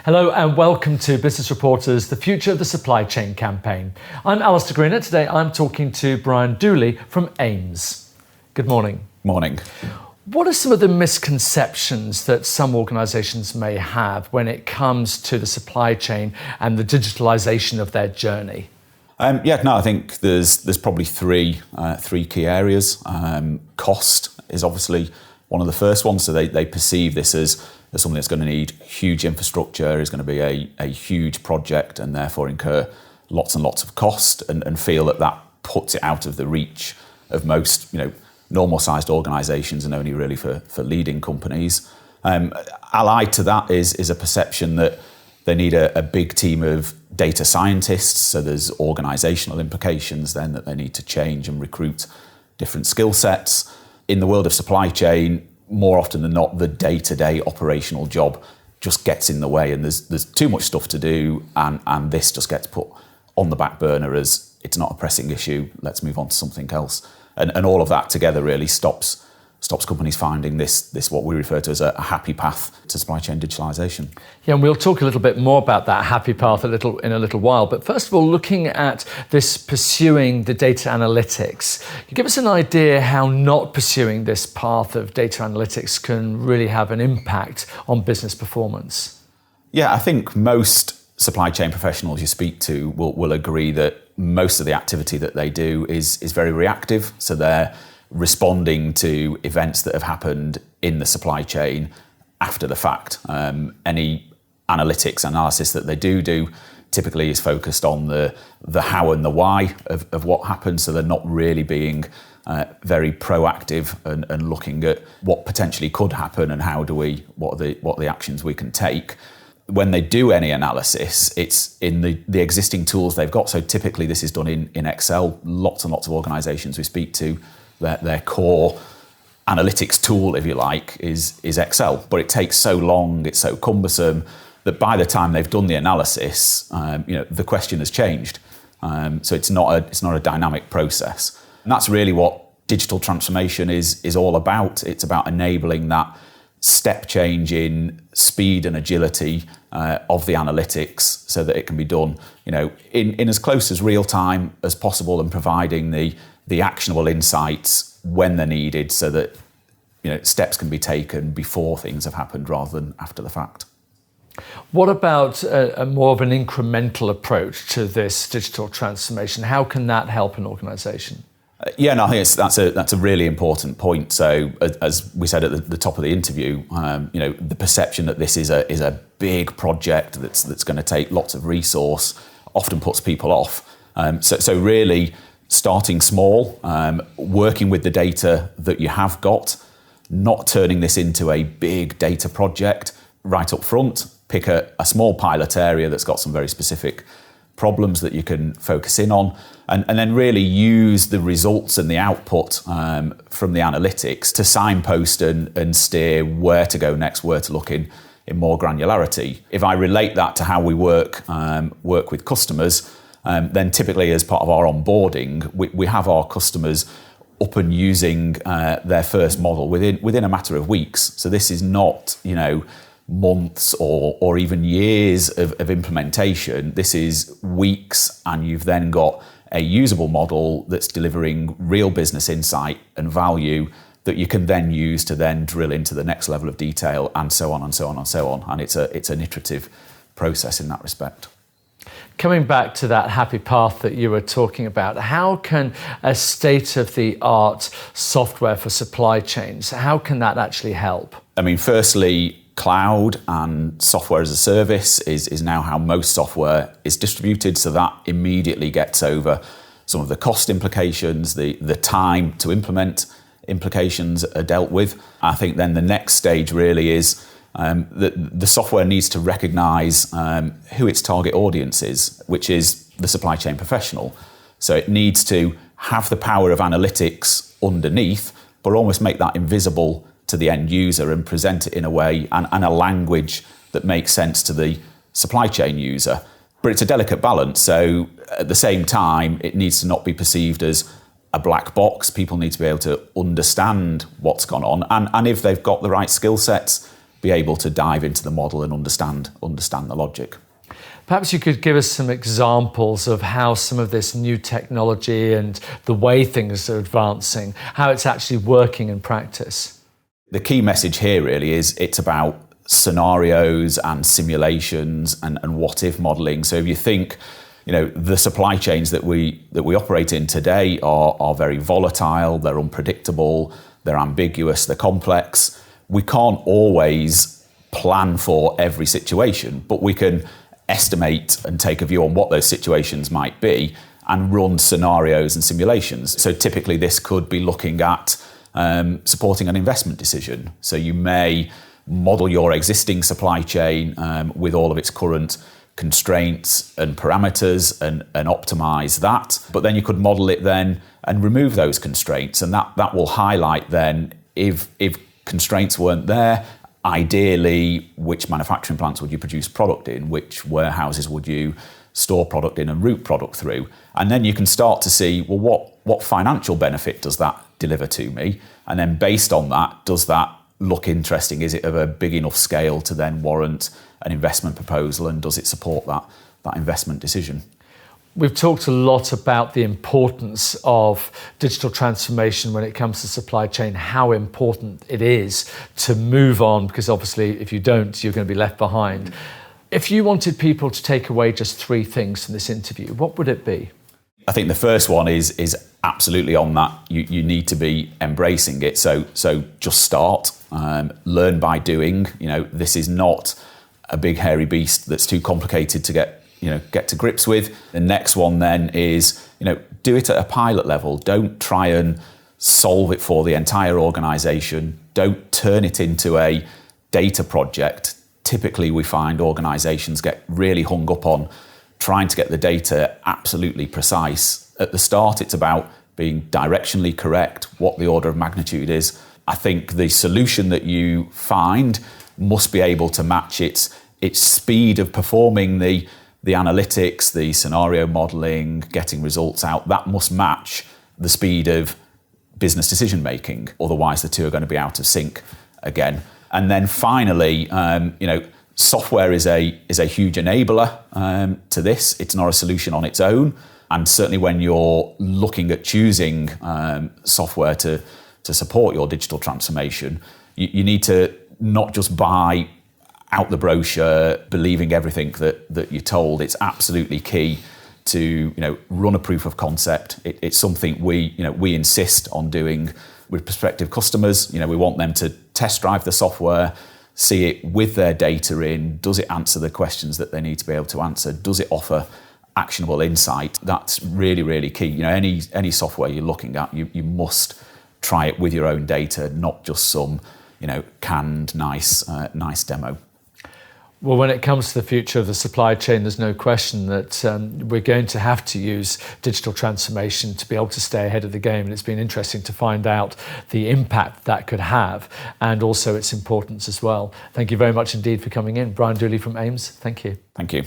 Hello and welcome to Business Reporter's The Future of the Supply Chain campaign. I'm Alistair Greener. Today I'm talking to Brian Dooley from AIMMS. Good morning. Morning. What are some of the misconceptions that some organisations may have when it comes to the supply chain and the digitalisation of their journey? I think there's probably three key areas. Cost is obviously one of the first ones, so they perceive this as something that's going to need huge infrastructure, is going to be a huge project and therefore incur lots and lots of cost, and feel that puts it out of the reach of most normal sized organisations and only really for leading companies. Allied to that is a perception that they need a big team of data scientists, so there's organisational implications then that they need to change and recruit different skill sets. In the world of supply chain, more often than not, the day-to-day operational job just gets in the way, and there's too much stuff to do, and this just gets put on the back burner as it's not a pressing issue, let's move on to something else. And all of that together really stops companies finding this what we refer to as a happy path to supply chain digitalisation. Yeah, and we'll talk a little bit more about that happy path in a little while. But first of all, looking at this pursuing the data analytics, you give us an idea how not pursuing this path of data analytics can really have an impact on business performance. Yeah, I think most supply chain professionals you speak to will agree that most of the activity that they do is very reactive. So they're responding to events that have happened in the supply chain after the fact. Any analytics analysis that they do typically is focused on the how and the why of what happened. So they're not really being very proactive and looking at what potentially could happen and what are the actions we can take. When they do any analysis, it's in the existing tools they've got. So typically this is done in Excel. Lots and lots of organisations we speak to, their core analytics tool, if you like, is Excel. But it takes so long, it's so cumbersome, that by the time they've done the analysis, the question has changed. So it's not a dynamic process. And that's really what digital transformation is all about. It's about enabling that step change in speed and agility of the analytics so that it can be done in as close as real time as possible, and providing the actionable insights when they're needed so that steps can be taken before things have happened rather than after the fact. What about a more of an incremental approach to this digital transformation? How can that help an organisation? I think that's a really important point. So, as we said at the top of the interview, the perception that this is a big project that's going to take lots of resource often puts people off. So really starting small, working with the data that you have got, not turning this into a big data project right up front. Pick a small pilot area that's got some very specific problems that you can focus in on, and then really use the results and the output from the analytics to signpost and steer where to go next, where to look in more granularity. If I relate that to how we work with customers, then typically as part of our onboarding, we have our customers up and using their first model within a matter of weeks. So this is not months or even years of implementation. This is weeks, and you've then got a usable model that's delivering real business insight and value that you can then use to then drill into the next level of detail, and so on and so on and so on. And it's an iterative process in that respect. Coming back to that happy path that you were talking about, how can a state-of-the-art software for supply chains, how can that actually help? I mean, firstly, cloud and software as a service is now how most software is distributed, so that immediately gets over some of the cost implications, the time to implement implications are dealt with. I think then the next stage really is that the software needs to recognise who its target audience is, which is the supply chain professional. So it needs to have the power of analytics underneath, but almost make that invisible to the end user and present it in a way and a language that makes sense to the supply chain user. But it's a delicate balance. So at the same time, it needs to not be perceived as a black box. People need to be able to understand what's gone on. And if they've got the right skill sets, be able to dive into the model and understand the logic. Perhaps you could give us some examples of how some of this new technology and the way things are advancing, how it's actually working in practice. The key message here really is it's about scenarios and simulations and what if modelling. So if you think, the supply chains that we operate in today are very volatile, they're unpredictable, they're ambiguous, they're complex. We can't always plan for every situation, but we can estimate and take a view on what those situations might be and run scenarios and simulations. So typically this could be looking at supporting an investment decision. So you may model your existing supply chain with all of its current constraints and parameters and optimize that. But then you could model it then and remove those constraints, and that will highlight then if constraints weren't there, ideally which manufacturing plants would you produce product in, which warehouses would you store product in and route product through. And then you can start to see, well, what financial benefit does that deliver to me? And then based on that, does that look interesting? Is it of a big enough scale to then warrant an investment proposal, and does it support that investment decision? We've talked a lot about the importance of digital transformation when it comes to supply chain, how important it is to move on, because obviously if you don't, you're going to be left behind. If you wanted people to take away just 3 things from this interview, what would it be? I think the first one is absolutely on that. You need to be embracing it. So just start, learn by doing. This is not a big hairy beast that's too complicated to get to grips with. The next one then is, do it at a pilot level. Don't try and solve it for the entire organisation. Don't turn it into a data project. Typically we find organisations get really hung up on trying to get the data absolutely precise. At the start, it's about being directionally correct, what the order of magnitude is. I think the solution that you find must be able to match its speed of performing the analytics, the scenario modelling, getting results out. That must match the speed of business decision making. Otherwise, the two are going to be out of sync again. And then finally, software is a huge enabler to this. It's not a solution on its own. And certainly when you're looking at choosing software to support your digital transformation, you need to not just buy out the brochure, believing everything that you're told. It's absolutely key to run a proof of concept. It's something we insist on doing with prospective customers. We want them to test drive the software, see it with their data in. Does it answer the questions that they need to be able to answer? Does it offer actionable insight? That's really, really key. Any software you're looking at, you must try it with your own data, not just some canned nice demo. Well, when it comes to the future of the supply chain, there's no question that we're going to have to use digital transformation to be able to stay ahead of the game. And it's been interesting to find out the impact that could have and also its importance as well. Thank you very much indeed for coming in. Brian Dooley from AIMMS, thank you. Thank you.